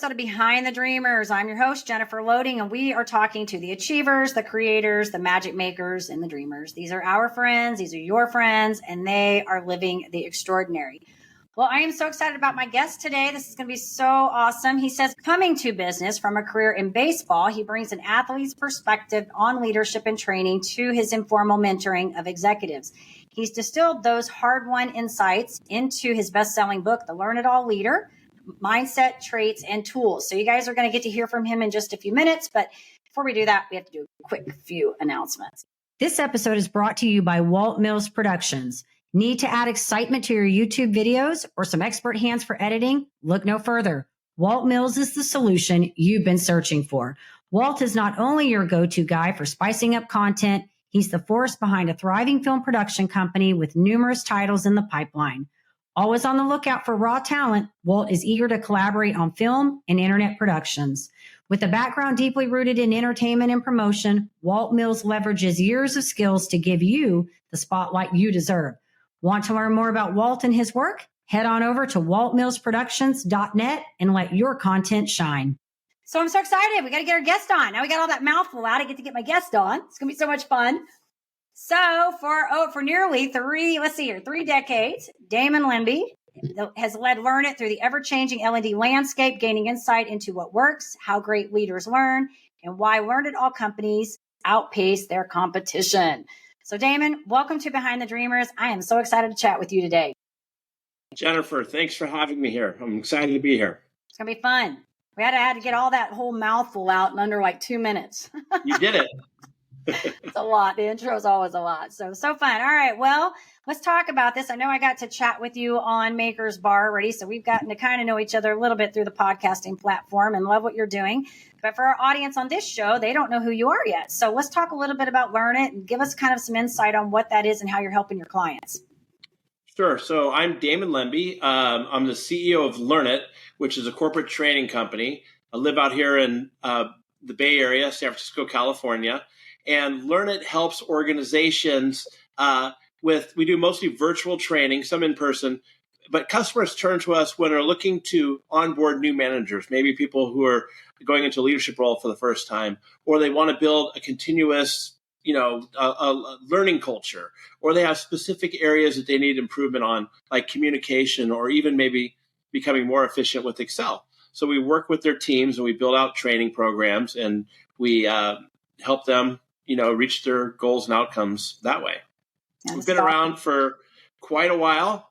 episode of Behind the Dreamers. I'm your host, Jennifer Loading, and we are talking to the achievers, the creators, the magic makers, and the dreamers. These are our friends. These are your friends, and they are living the extraordinary. Well, I am so excited about my guest today. This is going to be so awesome. He says, coming to business from a career in baseball, he brings an athlete's perspective on leadership and training to his informal mentoring of executives. He's distilled those hard-won insights into his best-selling book, The Learn It All Leader, Mindset, Traits, and Tools. So you guys are going to get to hear from him in just a few minutes. But before we do that, we have to do a quick few announcements. This episode is brought to you by Walt Mills Productions. Need to add excitement to your YouTube videos or some expert hands for editing? Look no further. Walt Mills is the solution you've been searching for. Walt is not only your go-to guy for spicing up content, he's the force behind a thriving film production company with numerous titles in the pipeline. Always on the lookout for raw talent, Walt is eager to collaborate on film and internet productions. With a background deeply rooted in entertainment and promotion, Walt Mills leverages years of skills to give you the spotlight you deserve. Want to learn more about Walt and his work? Head on over to waltmillsproductions.net and let your content shine. So I'm so excited. We got to get our guest on. Now we got all that mouthful out. I get to get my guest on. It's going to be so much fun. So for nearly three decades, Damon Lembi has led LearnIt through the ever-changing L&D landscape, gaining insight into what works, how great leaders learn, and why LearnIt all companies outpace their competition. So Damon, welcome to Behind the Dreamers. I am so excited to chat with you today. Jennifer, thanks for having me here. I'm excited to be here. It's going to be fun. We had to get all that whole mouthful out in under like 2 minutes. You did it. It's a lot. The intro is always a lot. So fun. All right. Well, let's talk about this. I know I got to chat with you on Maker's Bar already. So we've gotten to kind of know each other a little bit through the podcasting platform and love what you're doing. But for our audience on this show, they don't know who you are yet. So let's talk a little bit about LearnIt and give us kind of some insight on what that is and how you're helping your clients. Sure. So I'm Damon Lembi. I'm the CEO of LearnIt, which is a corporate training company. I live out here in the Bay Area, San Francisco, California. And LearnIt helps organizations we do mostly virtual training, some in person, but customers turn to us when they're looking to onboard new managers, maybe people who are going into a leadership role for the first time, or they want to build a continuous, a learning culture, or they have specific areas that they need improvement on, like communication, or even maybe becoming more efficient with Excel. So we work with their teams and we build out training programs and we help them reach their goals and outcomes that way. We've been around for quite a while.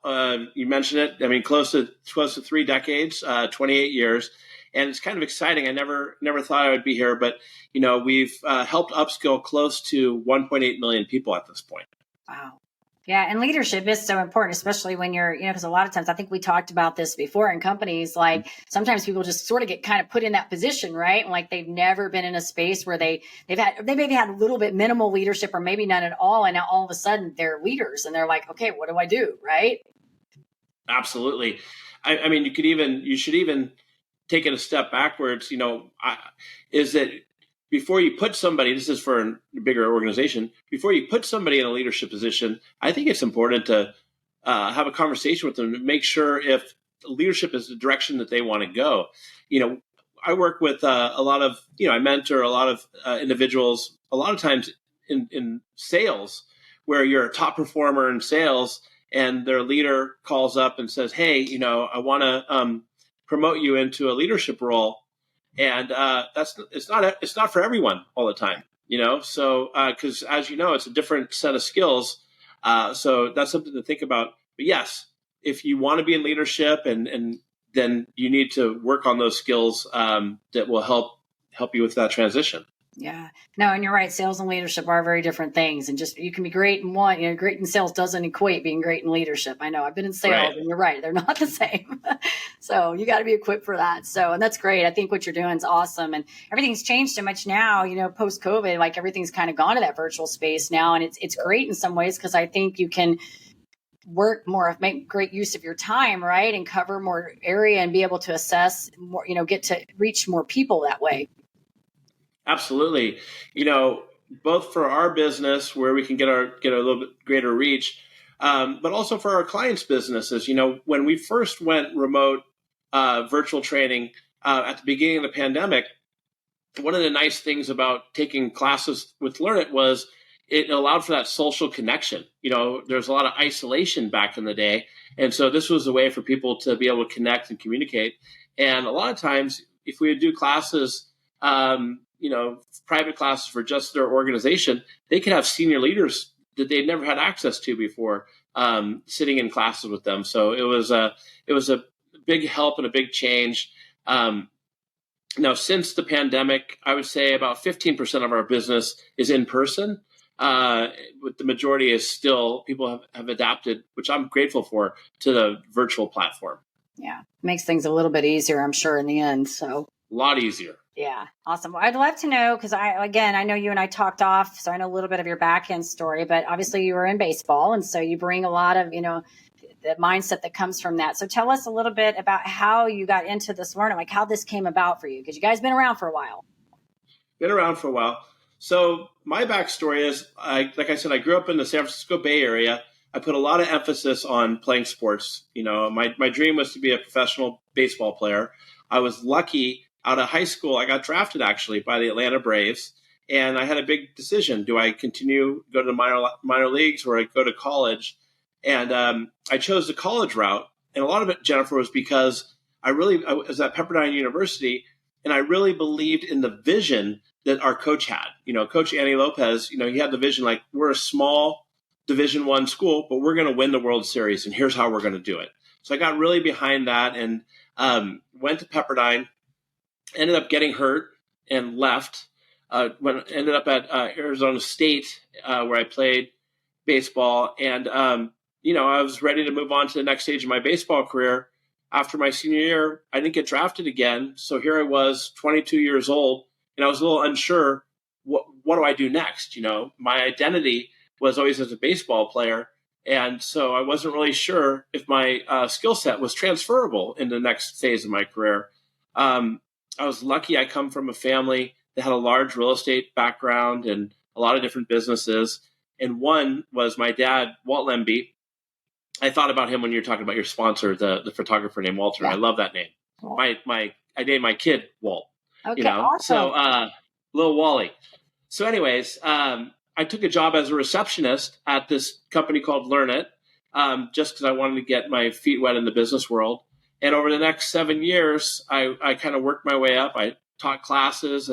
You mentioned it. I mean, close to 3 decades, 28 years. And it's kind of exciting. I never thought I would be here, but, we've helped upskill close to 1.8 million people at this point. Wow. Yeah. And leadership is so important, especially when you're, because a lot of times, I think we talked about this before in companies, like sometimes people just sort of get kind of put in that position, right? And like they've never been in a space where they maybe had a little bit minimal leadership or maybe none at all. And now all of a sudden they're leaders and they're like, okay, what do I do? Right. Absolutely. I mean, you should even take it a step backwards, is that before you put somebody, this is for a bigger organization, before you put somebody in a leadership position, I think it's important to have a conversation with them to make sure if leadership is the direction that they want to go. I work with a lot of, I mentor a lot of individuals, a lot of times in sales, where you're a top performer in sales and their leader calls up and says, hey, I want to promote you into a leadership role. And it's not for everyone all the time, so because as you know, it's a different set of skills. So that's something to think about. But yes, if you want to be in leadership and then you need to work on those skills that will help you with that transition. Yeah, no, and you're right. Sales and leadership are very different things. And just, you can be great in one, great in sales doesn't equate being great in leadership. I know I've been in sales right. And you're right. They're not the same. So you got to be equipped for that. So, and that's great. I think what you're doing is awesome. And everything's changed so much now, post COVID, like everything's kind of gone to that virtual space now. And it's great in some ways, because I think you can work more, make great use of your time, right? And cover more area and be able to assess more, get to reach more people that way. Absolutely. Both for our business where we can get a little bit greater reach, but also for our clients' businesses. When we first went remote virtual training, at the beginning of the pandemic, one of the nice things about taking classes with LearnIt was it allowed for that social connection. There's a lot of isolation back in the day. And so this was a way for people to be able to connect and communicate. And a lot of times, if we would do classes, private classes for just their organization, they could have senior leaders that they'd never had access to before, sitting in classes with them. So it was a big help and a big change. Now, since the pandemic, I would say about 15% of our business is in person. But the majority is still, people have adapted, which I'm grateful for, to the virtual platform. Yeah, makes things a little bit easier, I'm sure, in the end. So a lot easier. Yeah, awesome. Well, I'd love to know, because I know you and I talked off, so I know a little bit of your back end story, but obviously you were in baseball, and so you bring a lot of, the mindset that comes from that. So tell us a little bit about how you got into this learning, like how this came about for you, because you guys been around for a while. Been around for a while. So my backstory is, like I said, I grew up in the San Francisco Bay Area. I put a lot of emphasis on playing sports. My dream was to be a professional baseball player. I was lucky. Out of high school, I got drafted actually by the Atlanta Braves, and I had a big decision: do I continue, go to the minor leagues, or I go to college? And I chose the college route, and a lot of it, Jennifer, was because I was at Pepperdine University, and I really believed in the vision that our coach had. Coach Andy Lopez, he had the vision like, we're a small Division I school, but we're going to win the World Series, and here's how we're going to do it. So I got really behind that and went to Pepperdine. Ended up getting hurt and left. Ended up at Arizona State, where I played baseball. And, I was ready to move on to the next stage of my baseball career. After my senior year, I didn't get drafted again. So here I was, 22 years old, and I was a little unsure, what do I do next? My identity was always as a baseball player. And so I wasn't really sure if my skill set was transferable in the next phase of my career. I was lucky. I come from a family that had a large real estate background and a lot of different businesses. And one was my dad, Walt Lembi. I thought about him when you were talking about your sponsor, the photographer named Walter. Yeah. I love that name. Cool. I named my kid Walt. Okay, awesome. So little Wally. So anyways, I took a job as a receptionist at this company called LearnIt, just because I wanted to get my feet wet in the business world. And over the next 7 years, I kind of worked my way up. I taught classes,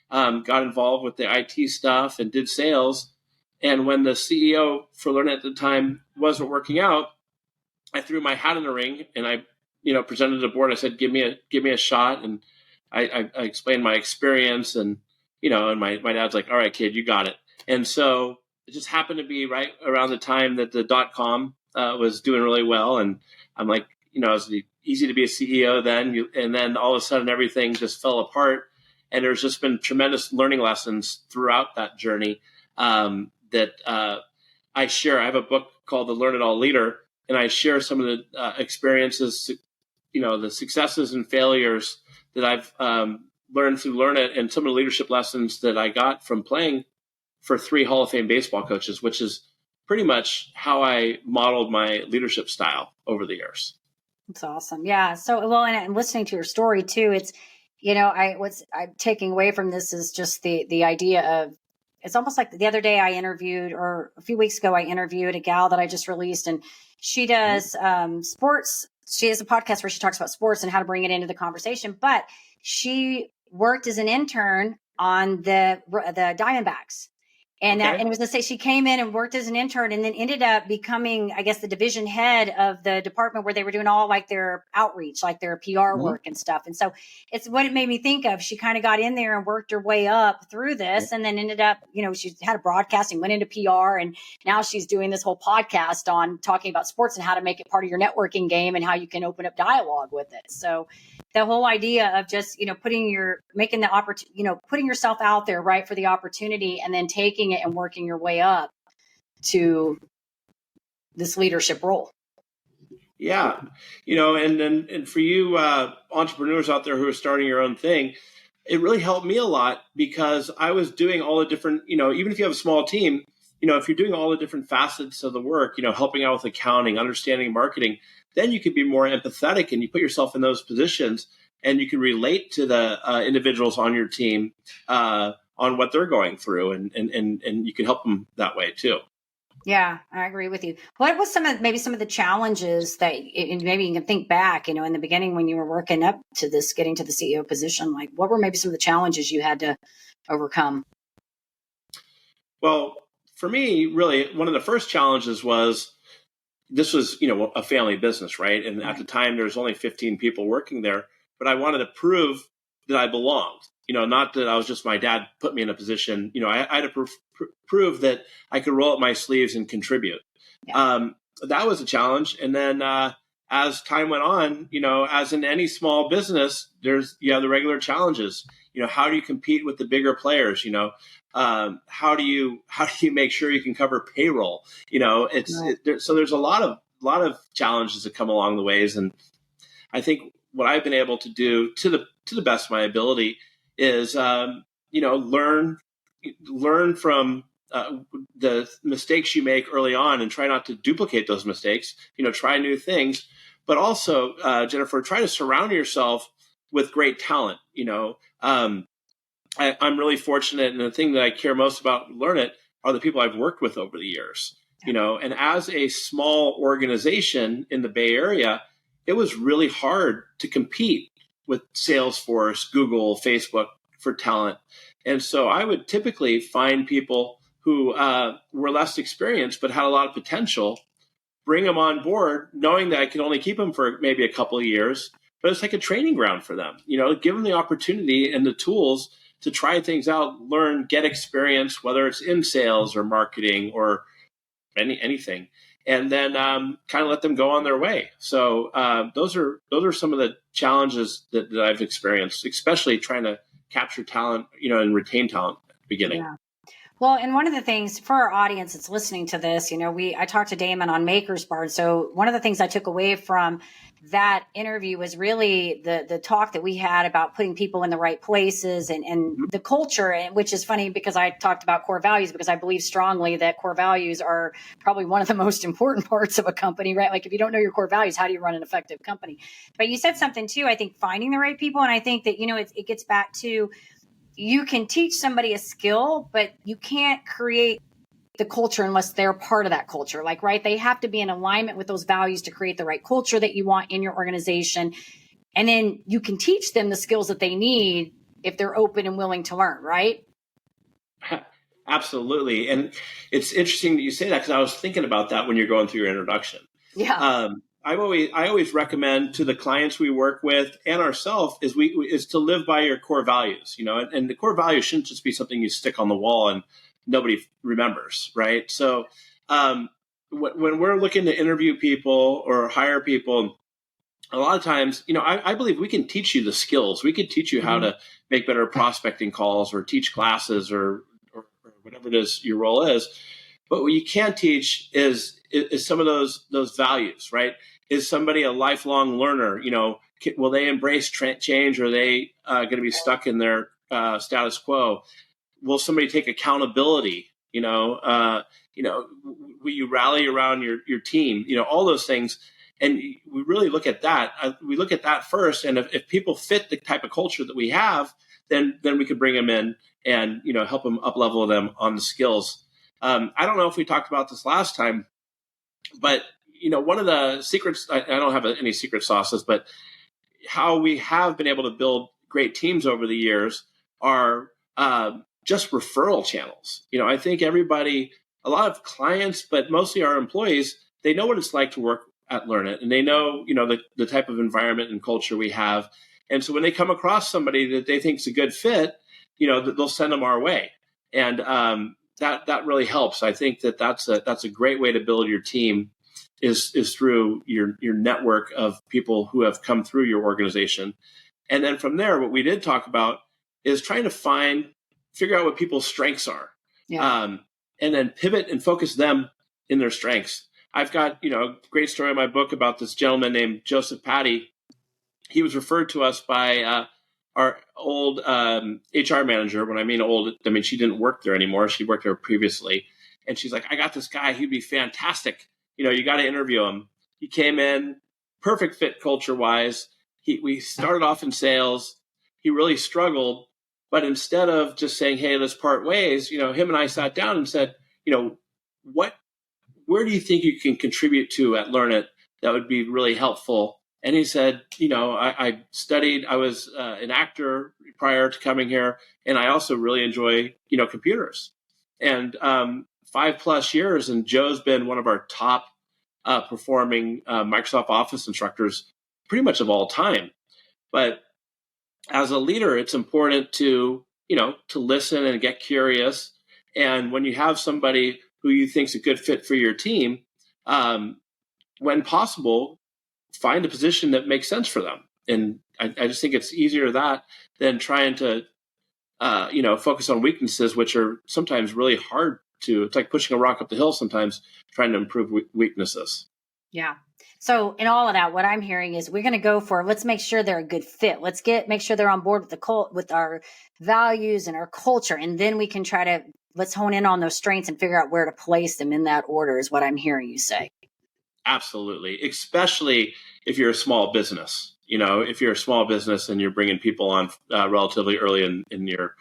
got involved with the IT stuff, and did sales. And when the CEO for LearnIt at the time wasn't working out, I threw my hat in the ring and I, presented to the board. I said, "Give me a shot." And I explained my experience, and and my dad's like, "All right, kid, you got it." And so it just happened to be right around the time that the .com was doing really well, and I'm like, it was easy to be a CEO then, and then all of a sudden everything just fell apart. And there's just been tremendous learning lessons throughout that journey that I share. I have a book called The Learn It All Leader, and I share some of the experiences, the successes and failures that I've learned through LearnIt, and some of the leadership lessons that I got from playing for 3 Hall of Fame baseball coaches, which is pretty much how I modeled my leadership style over the years. That's awesome. Yeah. So, well, and listening to your story too, it's, what's I'm taking away from this is just the idea of, it's almost like the other day I interviewed, or a few weeks ago, I interviewed a gal that I just released, and she does sports. She has a podcast where she talks about sports and how to bring it into the conversation, but she worked as an intern on the Diamondbacks. And okay. And it was to say she came in and worked as an intern, and then ended up becoming, I guess, the division head of the department where they were doing all like their outreach, like their PR work and stuff. And so it's what it made me think of. She kind of got in there and worked her way up through this, and then ended up, she had a broadcasting, went into PR, and now she's doing this whole podcast on talking about sports and how to make it part of your networking game and how you can open up dialogue with it. So the whole idea of just, putting yourself out there, right, for the opportunity, and then taking it and working your way up to this leadership role. Yeah. And for you entrepreneurs out there who are starting your own thing, it really helped me a lot, because I was doing all the different, even if you have a small team, if you're doing all the different facets of the work, helping out with accounting, understanding marketing, then you could be more empathetic, and you put yourself in those positions. and you can relate to the individuals on your team on what they're going through, and you can help them that way too. Yeah, I agree with you. What was some of the challenges that maybe you can think back, in the beginning when you were working up to this, getting to the CEO position, like what were maybe some of the challenges you had to overcome? Well, for me, really, one of the first challenges was this was, a family business, right? And at the time, there was only 15 people working there, but I wanted to prove that I belonged. Not that I was just my dad put me in a position. I had to prove that I could roll up my sleeves and contribute. Yeah. That was a challenge. And then as time went on, as in any small business, there's the regular challenges. How do you compete with the bigger players? How do you make sure you can cover payroll? So there's a lot of challenges that come along the ways, and I think what I've been able to do to the best of my ability is learn from the mistakes you make early on and try not to duplicate those mistakes. Try new things, but also Jennifer, try to surround yourself with great talent. I'm really fortunate, and the thing that I care most about LearnIt are the people I've worked with over the years. And as a small organization in the Bay Area, it was really hard to compete with Salesforce, Google, Facebook for talent. And so I would typically find people who were less experienced but had a lot of potential, bring them on board, knowing that I could only keep them for maybe a couple of years, but it's like a training ground for them. Give them the opportunity and the tools to try things out, learn, get experience, whether it's in sales or marketing or anything, and then kind of let them go on their way. So those are some of the challenges that I've experienced, especially trying to capture talent, and retain talent at the beginning. Yeah. Well, and one of the things for our audience that's listening to this, I talked to Damon on Maker's Bar. So one of the things I took away from that interview was really the talk that we had about putting people in the right places and the culture, which is funny because I talked about core values, because I believe strongly that core values are probably one of the most important parts of a company, right? Like if you don't know your core values, how do you run an effective company? But you said something too, I think finding the right people. And I think that, it gets back to, you can teach somebody a skill, but you can't create the culture unless they're part of that culture. Like, right. They have to be in alignment with those values to create the right culture that you want in your organization. And then you can teach them the skills that they need if they're open and willing to learn. Right. Absolutely. And it's interesting that you say that, because I was thinking about that when you're going through your introduction. Yeah. I always recommend to the clients we work with and ourselves is to live by your core values, and the core values shouldn't just be something you stick on the wall and nobody remembers, right? So when we're looking to interview people or hire people, a lot of times, I believe we can teach you the skills. We could teach you how to make better prospecting calls or teach classes or whatever it is your role is. But what you can't teach is some of those values, right? Is somebody a lifelong learner? Will they embrace change, or are they going to be stuck in their status quo? Will somebody take accountability? Will you rally around your team? All those things. And we really look at that. We look at that first. And if people fit the type of culture that we have, then we could bring them in and help them up level them on the skills. I don't know if we talked about this last time, but one of the secrets, I don't have any secret sauces, but how we have been able to build great teams over the years are just referral channels. I think everybody, a lot of clients, but mostly our employees, they know what it's like to work at LearnIt, and they know, the type of environment and culture we have. And so when they come across somebody that they think is a good fit, they'll send them our way. And that really helps. I think that's a great way to build your team is through your network of people who have come through your organization. And then from there, what we did talk about is trying to figure out what people's strengths are, and then pivot and focus them in their strengths. I've got, a great story in my book about this gentleman named Joseph Patty. He was referred to us by our old HR manager. When I mean old, I mean she didn't work there anymore. She worked there previously. And she's like, I got this guy. He'd be fantastic. You got to interview him. He came in, perfect fit culture-wise. we started off in sales. He really struggled, but instead of just saying, "Hey, let's part ways," him and I sat down and said, what, where do you think you can contribute to at LearnIt that would be really helpful? And he said, I studied, I was an actor prior to coming here, and I also really enjoy, computers. And 5+ years, and Joe's been one of our top performing Microsoft Office instructors pretty much of all time. But as a leader, it's important to listen and get curious. And when you have somebody who you think is a good fit for your team, when possible, find a position that makes sense for them. And I just think it's easier that than trying to, focus on weaknesses, which are sometimes really hard to. It's like pushing a rock up the hill sometimes, trying to improve weaknesses. Yeah. So in all of that, what I'm hearing is we're going to go for, let's make sure they're a good fit. Make sure they're on board with with our values and our culture. And then we can let's hone in on those strengths and figure out where to place them in that order is what I'm hearing you say. Absolutely. Especially if you're a small business, if you're a small business and you're bringing people on relatively early in your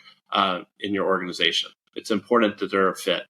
organization, it's important that they're a fit.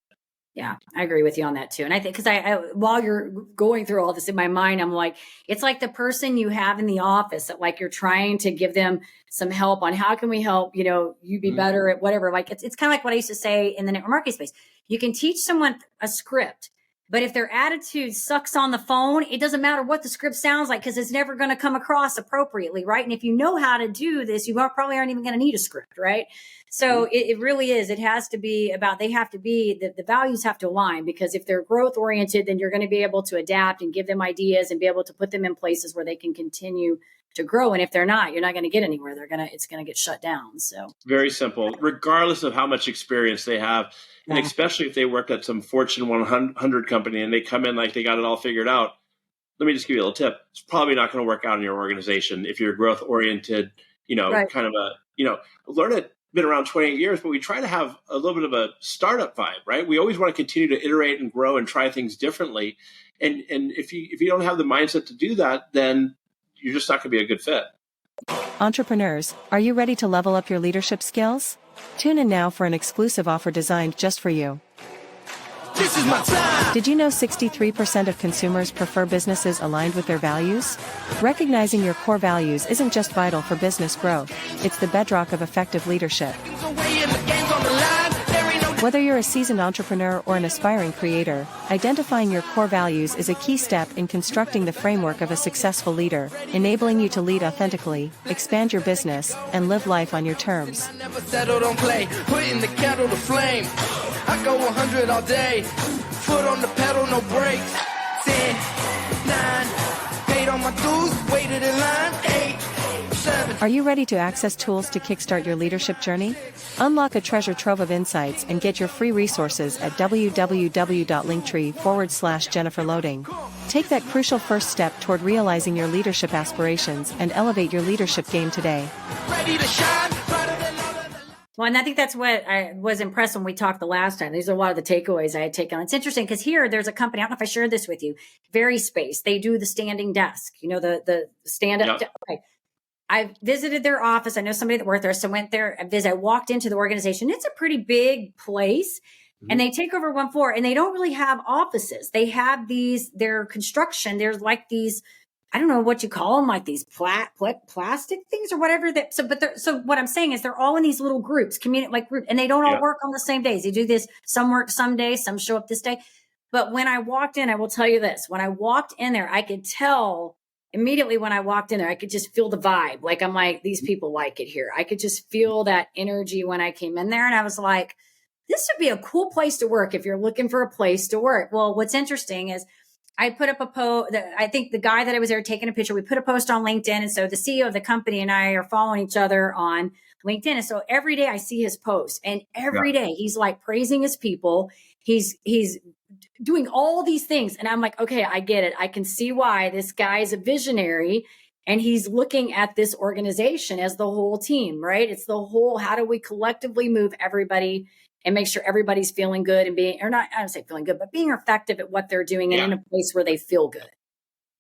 Yeah, I agree with you on that too. And I think, because while you're going through all this in my mind, I'm like, it's like the person you have in the office that like you're trying to give them some help on how can we help, you be better at whatever. Like it's kind of like what I used to say in the network marketing space. You can teach someone a script, but if their attitude sucks on the phone, it doesn't matter what the script sounds like because it's never going to come across appropriately, right? And if you know how to do this, you probably aren't even going to need a script, right? So it really is. It has to be about, the values have to align, because if they're growth oriented, then you're going to be able to adapt and give them ideas and be able to put them in places where they can continue to grow. And if they're not, you're not going to get anywhere. It's going to get shut down. So very simple, regardless of how much experience they have. And especially if they worked at some Fortune 100 company and they come in like they got it all figured out. Let me just give you a little tip. It's probably not going to work out in your organization if you're growth oriented, kind of LearnIt been around 28 years, but we try to have a little bit of a startup vibe, right? We always want to continue to iterate and grow and try things differently. And if you don't have the mindset to do that, then you're just not going to be a good fit. Entrepreneurs, are you ready to level up your leadership skills? Tune in now for an exclusive offer designed just for you. This is my time. Did you know 63% of consumers prefer businesses aligned with their values? Recognizing your core values isn't just vital for business growth, it's the bedrock of effective leadership. Whether you're a seasoned entrepreneur or an aspiring creator, identifying your core values is a key step in constructing the framework of a successful leader, enabling you to lead authentically, expand your business, and live life on your terms. I never settled on play, putting the kettle to flame. I go 100 all day, foot on the pedal, no brakes. 10, 9, paid on my dues, waited in line, 8, 7. Are you ready to access tools to kickstart your leadership journey? Unlock a treasure trove of insights and get your free resources at www.linktree/Jennifer Loading. Take that crucial first step toward realizing your leadership aspirations and elevate your leadership game today. Ready to shine. Well, and I think that's what I was impressed when we talked the last time. These are a lot of the takeaways I had taken. It's interesting because here there's a company, I don't know if I shared this with you, Very Space. They do the standing desk, the stand-up. Yep. Okay. I visited their office. I know somebody that worked there. So I went there and I walked into the organization. It's a pretty big place. And they take over one floor and they don't really have offices. They have their construction. There's like these, I don't know what you call them, like these plastic things or whatever. So what I'm saying is they're all in these little groups, and they don't all work on the same days. They do this. Some work some days, some show up this day. But when I walked in, I will tell you this, when I walked in there, I could tell immediately when I walked in there, I could just feel the vibe. Like, I'm like, these people like it here. I could just feel that energy when I came in there. And I was like, this would be a cool place to work if you're looking for a place to work. Well, what's interesting is I put up a post. I think the guy that I was there taking a picture, we put a post on LinkedIn. And so the CEO of the company and I are following each other on LinkedIn. And so every day I see his post, and every day he's like praising his people. He's doing all these things. And I'm like, okay, I get it. I can see why this guy is a visionary, and he's looking at this organization as the whole team, right? It's the whole, how do we collectively move everybody and make sure everybody's feeling good and I don't say feeling good, but being effective at what they're doing and in a place where they feel good.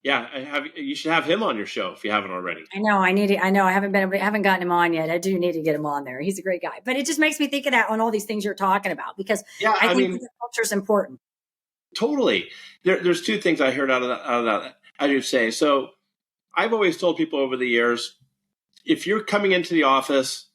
Yeah, you should have him on your show if you haven't already. I know. I know. I haven't gotten him on yet. I do need to get him on there. He's a great guy. But it just makes me think of that on all these things you're talking about, because Yeah, I think the culture is important. Totally. There's two things I heard out of that, as you say. So I've always told people over the years, if you're coming into the office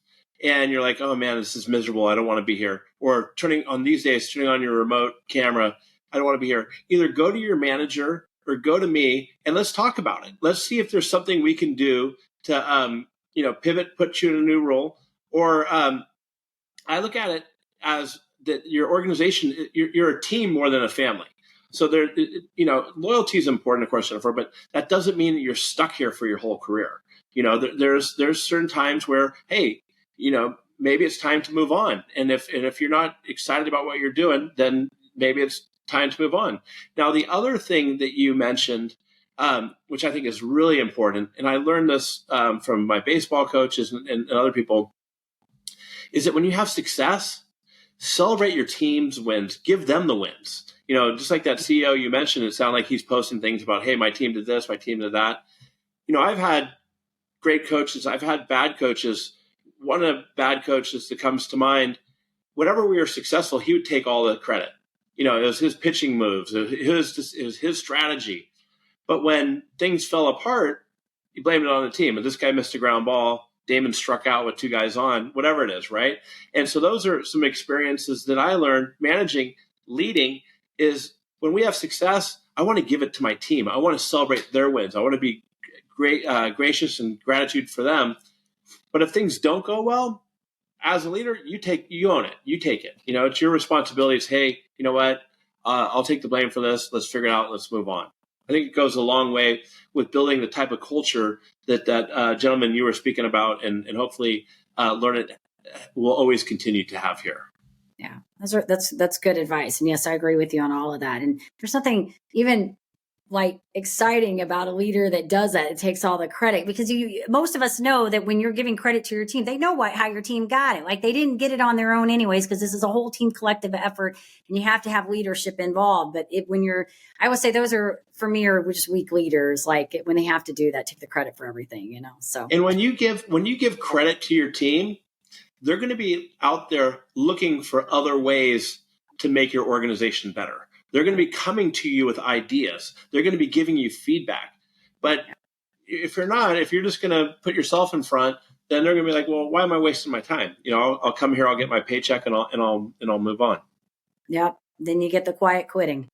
and you're like, oh man, this is miserable, I don't want to be here, or turning on your remote camera, I don't want to be here, either go to your manager or go to me and let's talk about it. Let's see if there's something we can do to pivot, put you in a new role. Or I look at it as that your organization, you're a team more than a family. So loyalty is important, of course, but that doesn't mean that you're stuck here for your whole career. There's certain times where, hey, maybe it's time to move on. And if you're not excited about what you're doing, then maybe it's time to move on. Now, the other thing that you mentioned, which I think is really important, and I learned this from my baseball coaches and other people, is that when you have success, celebrate your team's wins, give them the wins. Just like that CEO you mentioned, it sounded like he's posting things about, hey, my team did this, my team did that. I've had great coaches, I've had bad coaches. One of the bad coaches that comes to mind, whenever we were successful, he would take all the credit. It was his pitching moves, it was his strategy. But when things fell apart, he blamed it on the team. And this guy missed a ground ball, Damon struck out with two guys on, whatever it is, right? And so those are some experiences that I learned managing, leading, is when we have success, I want to give it to my team. I want to celebrate their wins. I want to be gracious and gratitude for them. But if things don't go well, as a leader, you own it. You take it. It's your responsibility. It's, hey, you know what? I'll take the blame for this. Let's figure it out. Let's move on. I think it goes a long way with building the type of culture that gentleman you were speaking about, and hopefully LearnIt will always continue to have here. Yeah, that's good advice. And yes, I agree with you on all of that. And there's something even like exciting about a leader that does that. It takes all the credit, because most of us know that when you're giving credit to your team, they know how your team got it. Like they didn't get it on their own anyways, because this is a whole team collective effort and you have to have leadership involved. But I would say those are, for me, are just weak leaders. Like when they have to do that, take the credit for everything, so. And when you give credit to your team, they're going to be out there looking for other ways to make your organization better. They're going to be coming to you with ideas. They're going to be giving you feedback. But if you're just going to put yourself in front, then they're going to be like, well, why am I wasting my time? I'll come here, I'll get my paycheck, and I'll move on. Yep. Then you get the quiet quitting,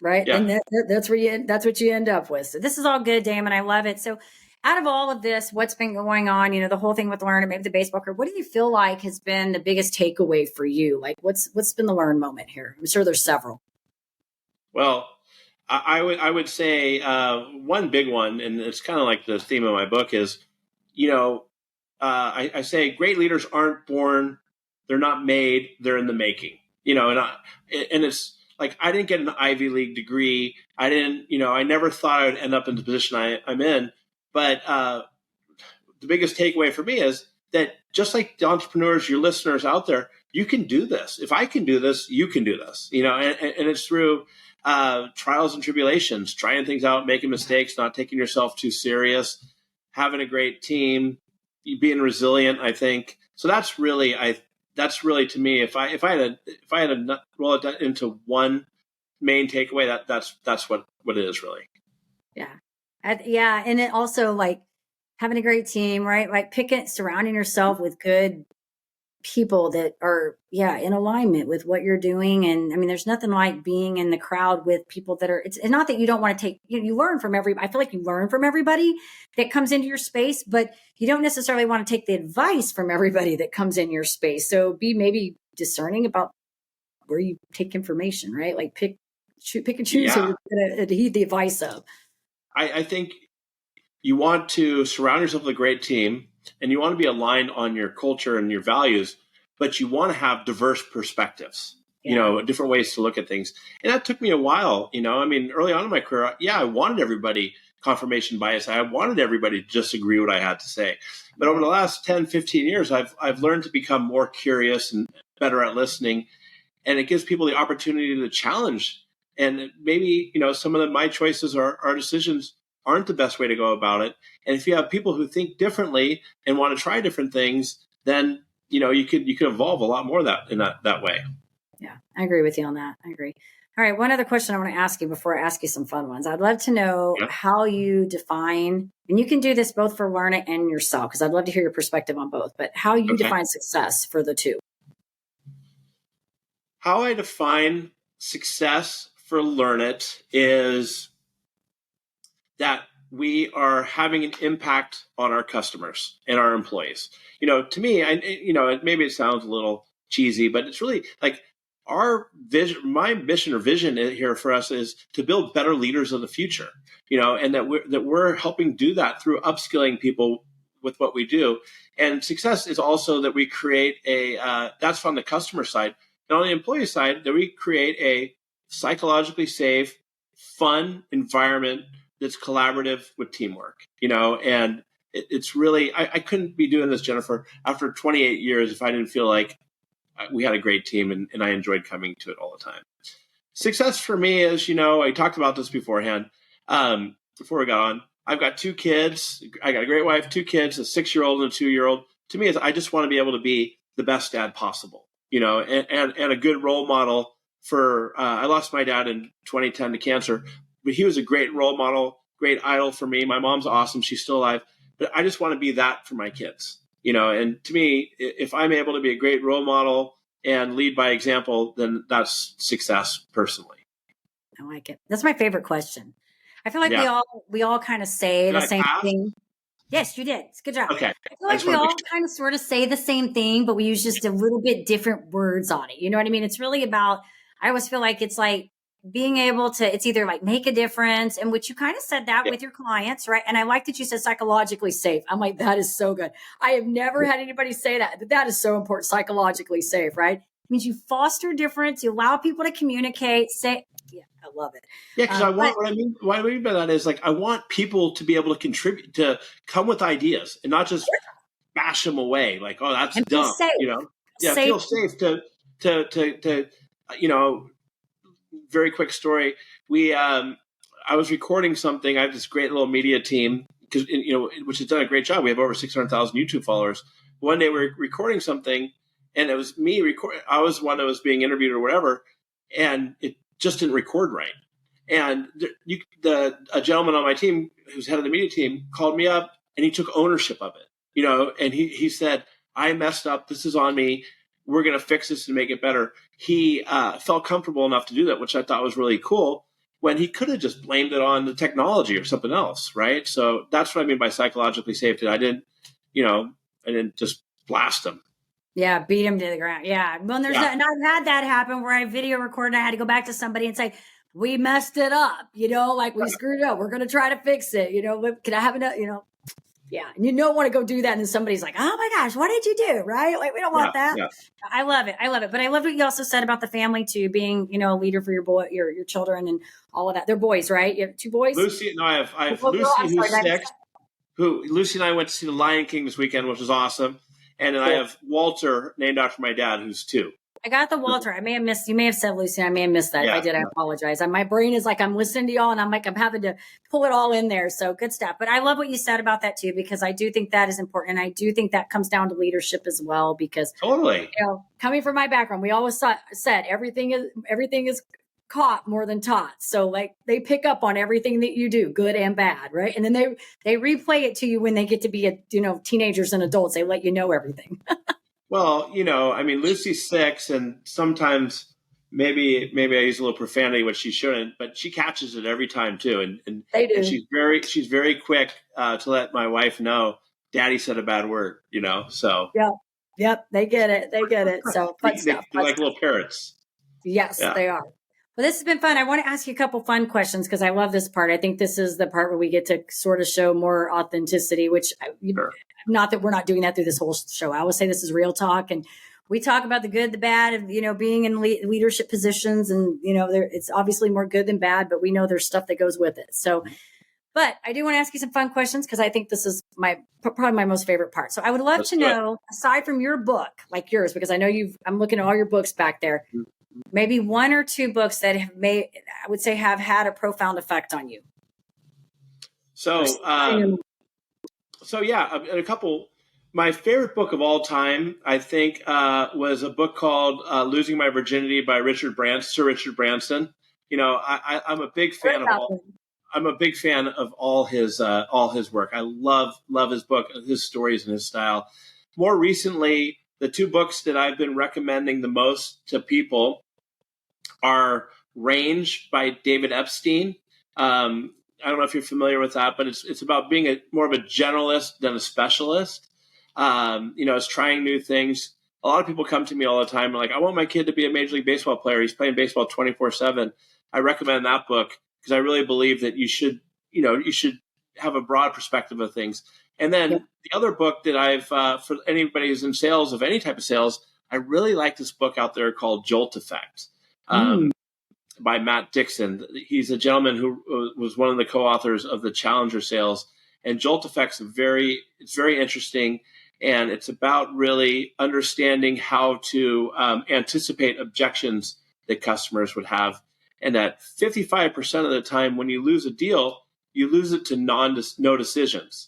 right? Yeah. And that's what you end up with. So this is all good, Damon. I love it. So out of all of this, what's been going on, the whole thing with LearnIt, maybe the baseball career, what do you feel like has been the biggest takeaway for you? Like what's been the learn moment here? I'm sure there's several. Well, I would say one big one, and it's kind of like the theme of my book, is, I say great leaders aren't born, they're not made, they're in the making. And it's like, I didn't get an Ivy League degree. I didn't, I never thought I would end up in the position I'm in. But the biggest takeaway for me is that just like the entrepreneurs, your listeners out there, you can do this. If I can do this, you can do this. And it's through trials and tribulations, trying things out, making mistakes, not taking yourself too serious, having a great team, being resilient, I think. So that's really to me, if I had to roll it into one main takeaway, that's what it is really. Yeah. And it also like having a great team, right? Like surrounding yourself with good people that are, in alignment with what you're doing. And I mean, there's nothing like being in the crowd with people that are, it's not that you don't want to take, you learn from I feel like you learn from everybody that comes into your space, but you don't necessarily want to take the advice from everybody that comes in your space. So be maybe discerning about where you take information, right? Like pick and choose who you're going to heed the advice of. I think you want to surround yourself with a great team, and you want to be aligned on your culture and your values, but you want to have diverse perspectives, different ways to look at things. And that took me a while, early on in my career, I wanted everybody confirmation bias. I wanted everybody to just agree what I had to say. But over the last 10, 15 years, I've learned to become more curious and better at listening. And it gives people the opportunity to challenge. And maybe, some of my choices are decisions aren't the best way to go about it. And if you have people who think differently and want to try different things, then you could evolve a lot more in that way. Yeah, I agree with you on that. I agree. All right, one other question I want to ask you before I ask you some fun ones. I'd love to know how you define, and you can do this both for LearnIt and yourself, because I'd love to hear your perspective on both, but how you define success for the two. How I define success for LearnIt is that we are having an impact on our customers and our employees. To me, maybe it sounds a little cheesy, but it's really like our vision, my mission or vision here for us is to build better leaders of the future, and that we're helping do that through upskilling people with what we do. And success is also that we create that's on the customer side, and on the employee side, that we create a psychologically safe, fun environment that's collaborative with teamwork, and it's really, I couldn't be doing this, Jennifer, after 28 years if I didn't feel like we had a great team and I enjoyed coming to it all the time. Success for me is, I talked about this beforehand, before we got on. I've got 2 kids. I got a great wife, 2 kids, a 6-year-old and a 2-year-old. To me, I just want to be able to be the best dad possible, and a good role model for, I lost my dad in 2010 to cancer, but he was a great role model, great idol for me. My mom's awesome. She's still alive, but I just want to be that for my kids, and to me, if I'm able to be a great role model and lead by example, then that's success personally. I like it. That's my favorite question. I feel like we all kind of say the same thing. Yes, you did. It's a good job. Okay. I feel like we all kind of sort of say the same thing, but we use just a little bit different words on it. You know what I mean? It's really about, I always feel like it's like being able to, it's either like make a difference, and which you kind of said that with your clients, right? And I like that you said psychologically safe. I'm like, that is so good. I have never had anybody say that, but that is so important, psychologically safe, right? It means you foster difference, you allow people to communicate, say, I love it. Yeah, because what I mean by that is, like, I want people to be able to contribute, to come with ideas and not just bash them away. Like, oh, that's dumb. Feel safe to very quick story. I was recording something. I have this great little media team, because which has done a great job. We have over 600,000 YouTube followers. One day we were recording something, and it was me recording. I was one that was being interviewed or whatever, and it just didn't record right. And a gentleman on my team, who's head of the media team, called me up, and he took ownership of it. And he said, "I messed up. This is on me. We're going to fix this and make it better." He felt comfortable enough to do that, which I thought was really cool, when he could have just blamed it on the technology or something else, right? So that's what I mean by psychologically safe. I didn't just blast him. Yeah, beat him to the ground. Yeah. Well, and I've had that happen where I video recorded and I had to go back to somebody and say, we messed it up, like we screwed it up. We're going to try to fix it. Can I have enough, Yeah. And you don't want to go do that. And then somebody's like, oh my gosh, what did you do? Right? Like, we don't want that. Yeah. I love it. But I love what you also said about the family too, being, a leader for your boy, your children and all of that. They're boys, right? You have 2 boys? Lucy, no, I have Lucy, who's 6, Lucy and I went to see The Lion King this weekend, which was awesome. And then I have Walter, named after my dad, who's 2. I got the Walter. I may have missed, you may have said Lucy. I may have missed that. If I did, I apologize. My brain is like, I'm listening to y'all and I'm having to pull it all in there. So good stuff. But I love what you said about that too, because I do think that is important. And I do think that comes down to leadership as well, because totally, coming from my background, we always said everything is caught more than taught. So like they pick up on everything that you do, good and bad, right? And then they replay it to you when they get to be teenagers and adults. They let you know everything. Well, Lucy's 6, and sometimes maybe I use a little profanity, which she shouldn't, but she catches it every time too. And they do. And she's very quick to let my wife know, Daddy said a bad word, so. Yep. They get it. So fun stuff. They're like little parrots. Yes, they are. Well, this has been fun. I want to ask you a couple fun questions, because I love this part. I think this is the part where we get to sort of show more authenticity, which not that we're not doing that through this whole show. I always say this is real talk, and we talk about the good, the bad of, being in leadership positions, and, it's obviously more good than bad, but we know there's stuff that goes with it. So, but I do want to ask you some fun questions, because I think this is probably my most favorite part. So I would love to know, aside from your book, like yours, because I know I'm looking at all your books back there, maybe 1 or 2 books that have had a profound effect on you. So, yeah, a couple. My favorite book of all time, I think, was a book called "Losing My Virginity" by Sir Richard Branson. You know, I'm a big fan of all. I'm a big fan of all his work. I love his book, his stories, and his style. More recently, the two books that I've been recommending the most to people are Range by David Epstein. I don't know if you're familiar with that, but it's about being more of a generalist than a specialist. It's trying new things. A lot of people come to me all the time and like, I want my kid to be a Major League Baseball player. He's playing baseball 24/7. I recommend that book because I really believe that you should have a broad perspective of things. And then the other book that I've, for anybody who's in sales, of any type of sales, I really like this book out there called Jolt Effect. By Matt Dixon. He's a gentleman who was one of the co-authors of the Challenger Sales. And Jolt Effect's it's very interesting. And it's about really understanding how to anticipate objections that customers would have. And that 55% of the time when you lose a deal, you lose it to no decisions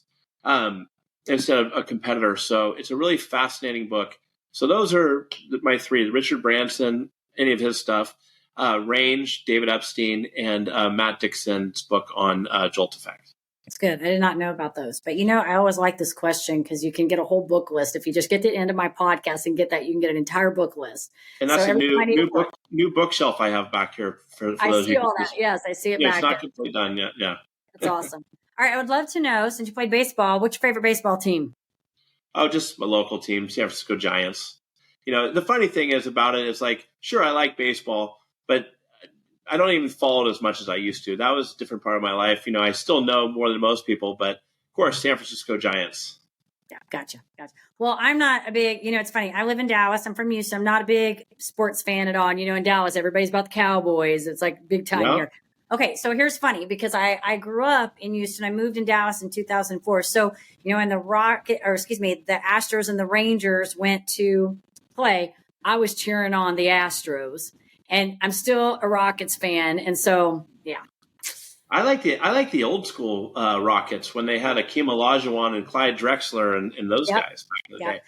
instead of a competitor. So it's a really fascinating book. So those are my three: Richard Branson, any of his stuff, Range, David Epstein, and Matt Dixon's book on Jolt Effect. It's good. I did not know about those. But, I always like this question because you can get a whole book list. If you just get to the end of my podcast and get that, you can get an entire book list. And that's a new bookshelf I have back here. For I those see all that. Yes, I see it back. It's not completely done yet. Yeah. That's awesome. All right. I would love to know, since you played baseball, what's your favorite baseball team? Oh, just my local team, San Francisco Giants. The funny thing is about it is like, sure, I like baseball, but I don't even follow it as much as I used to. That was a different part of my life. I still know more than most people, but of course, San Francisco Giants. Yeah, gotcha. Well, I'm not a big, it's funny. I live in Dallas. I'm from Houston. I'm not a big sports fan at all. And, in Dallas, everybody's about the Cowboys. It's like big time here. Okay, so here's funny because I grew up in Houston. I moved in Dallas in 2004. So, when the Astros and the Rangers went to play, I was cheering on the Astros. And I'm still a Rockets fan, and so I like the old school Rockets when they had Akeem Olajuwon and Clyde Drexler and those guys back in the day.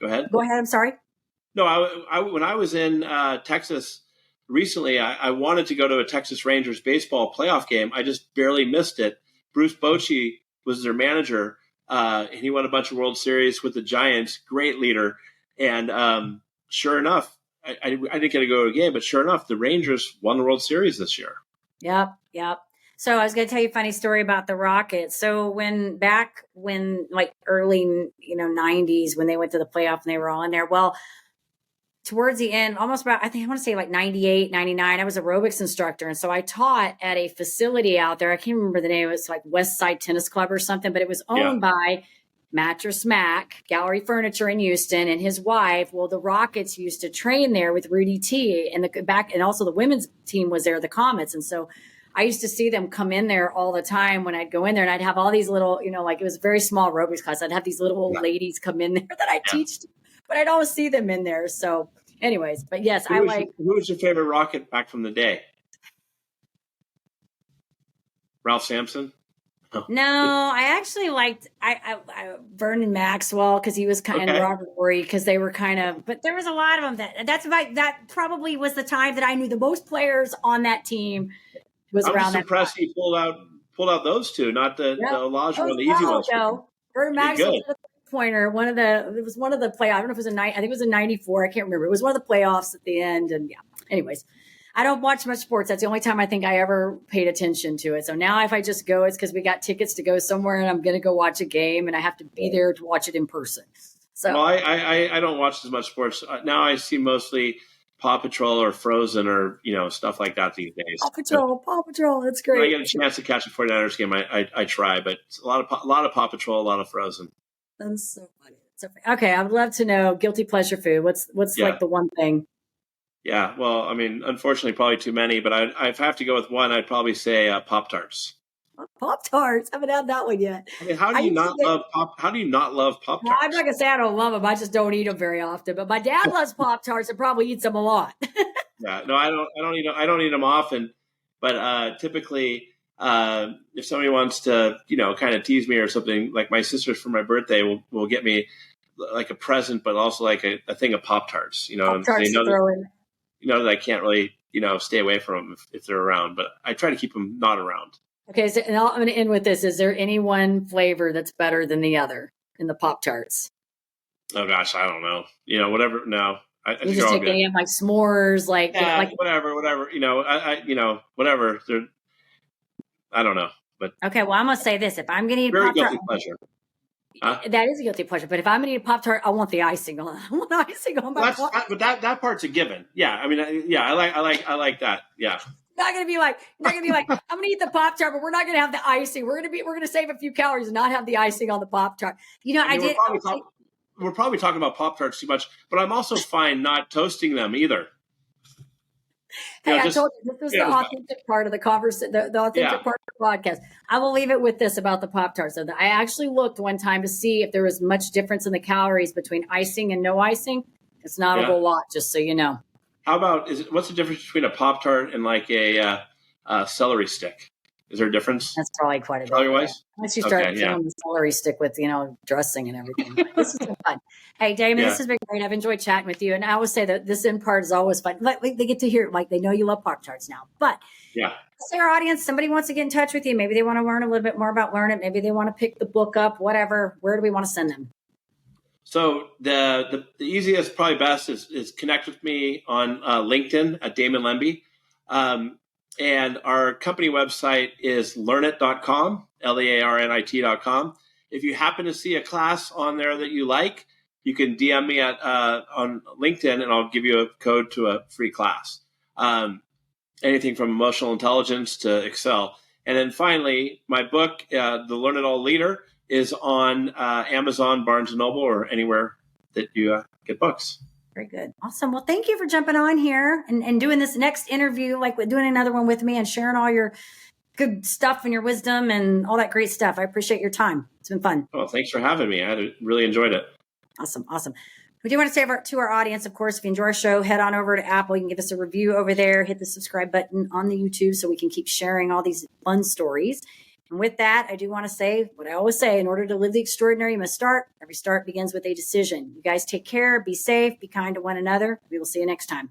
Go ahead. Go ahead. I'm sorry. No, when I was in Texas recently, I wanted to go to a Texas Rangers baseball playoff game. I just barely missed it. Bruce Bochy was their manager, and he won a bunch of World Series with the Giants. Great leader, and sure enough. I didn't get to go to a game, but sure enough, the Rangers won the World Series this year. Yep. So I was going to tell you a funny story about the Rockets. So back when like early, 90s, when they went to the playoff and they were all in there, well, towards the end, almost about, I want to say like 98, 99, I was an aerobics instructor. And so I taught at a facility out there. I can't remember the name. It was like West Side Tennis Club or something, but it was owned by Mattress Mac, Gallery Furniture in Houston, and his wife. Well, the Rockets used to train there with Rudy T, and and also the women's team was there, the Comets. And so I used to see them come in there all the time when I'd go in there, and I'd have all these little, it was a very small aerobics class. I'd have these little old ladies come in there that I teach, but I'd always see them in there. So anyways, but yes, who was your favorite Rocket back from the day? Ralph Sampson? No, I actually liked Vernon Maxwell because he was kind of Robert Horry because they were kind of, but there was a lot of them that probably was the time that I knew the most players on that team was around that. I'm impressed he pulled out those two, not the Olajuwon, the easy ones. Vernon Maxwell was a pointer. It was one of the playoffs. I don't know if it was I think it was in '94. I can't remember. It was one of the playoffs at the end. And anyways. I don't watch much sports. That's the only time I think I ever paid attention to it. So now if I just go, it's because we got tickets to go somewhere and I'm going to go watch a game and I have to be there to watch it in person. So I don't watch as much sports. Now I see mostly Paw Patrol or Frozen or, stuff like that these days. Paw Patrol. That's great. When I get a chance to catch a 49ers game, I try, but it's a lot of Paw Patrol, a lot of Frozen. That's so funny. Okay. I would love to know guilty pleasure food. What's like the one thing? Yeah, well, I mean, unfortunately, probably too many, but if I have to go with one, I'd probably say Pop-Tarts. Pop-Tarts? I haven't had that one yet. I mean, how do you not love Pop-Tarts? Well, I'm not going to say I don't love them. I just don't eat them very often. But my dad loves Pop-Tarts and probably eats them a lot. Yeah, no, I don't eat them often. But typically, if somebody wants to, kind of tease me or something, like my sisters for my birthday will get me like a present, but also like a thing of Pop-Tarts, Pop-Tarts they know to throw in. that I can't really, stay away from them if they're around, but I try to keep them not around. Okay, so and I'm going to end with this. Is there any one flavor that's better than the other in the Pop-Tarts? Oh gosh, I don't know. Whatever. No, I You think just they're all take good. any of like s'mores, like Whatever. Whatever. I don't know, but okay. Well, I'm going to say this: if I'm going to eat very Pop-Tart, guilty pleasure. Huh? that is a guilty pleasure. But if I'm going to eat a Pop-Tart, I want the icing on. I want the icing on my Pop-Tart. But that part's a given. Yeah, I mean, I like that. Yeah. Not going to be like, I'm going to eat the Pop-Tart, but we're not going to have the icing. We're going to save a few calories and not have the icing on the Pop-Tart. We're probably talking about Pop-Tarts too much, but I'm also fine not toasting them either. Hey, I told you this was the authentic part of the conversation, the authentic part of the podcast. I will leave it with this about the Pop-Tarts. So I actually looked one time to see if there was much difference in the calories between icing and no icing. It's not a whole lot, just so you know. How about what's the difference between a Pop-Tart and like a celery stick? Is there a difference? That's probably quite a bit. Calorie-wise? Once you start filling the celery stick with, dressing and everything. This has been fun. Hey, Damon, this has been great. I've enjoyed chatting with you. And I always say that this end part is always fun. Like, they get to hear it, like they know you love Pop-Tarts now. But let's say our audience, somebody wants to get in touch with you. Maybe they want to learn a little bit more about LearnIt. Maybe they want to pick the book up, whatever. Where do we want to send them? So the easiest, probably best is connect with me on LinkedIn at Damon Lembi. And our company website is learnit.com, learnit.com. If you happen to see a class on there that you like, you can DM me on LinkedIn, and I'll give you a code to a free class. Anything from emotional intelligence to Excel. And then finally, my book, The Learn It All Leader, is on Amazon, Barnes & Noble, or anywhere that you get books. Very good. Awesome. Well, thank you for jumping on here and doing this next interview, like doing another one with me and sharing all your good stuff and your wisdom and all that great stuff. I appreciate your time. It's been fun. Oh, thanks for having me. I really enjoyed it. Awesome. We do want to say to our audience, of course, if you enjoy our show, head on over to Apple. You can give us a review over there. Hit the subscribe button on the YouTube so we can keep sharing all these fun stories. And with that, I do want to say what I always say: in order to live the extraordinary, you must start. Every start begins with a decision. You guys take care, be safe, be kind to one another. We will see you next time.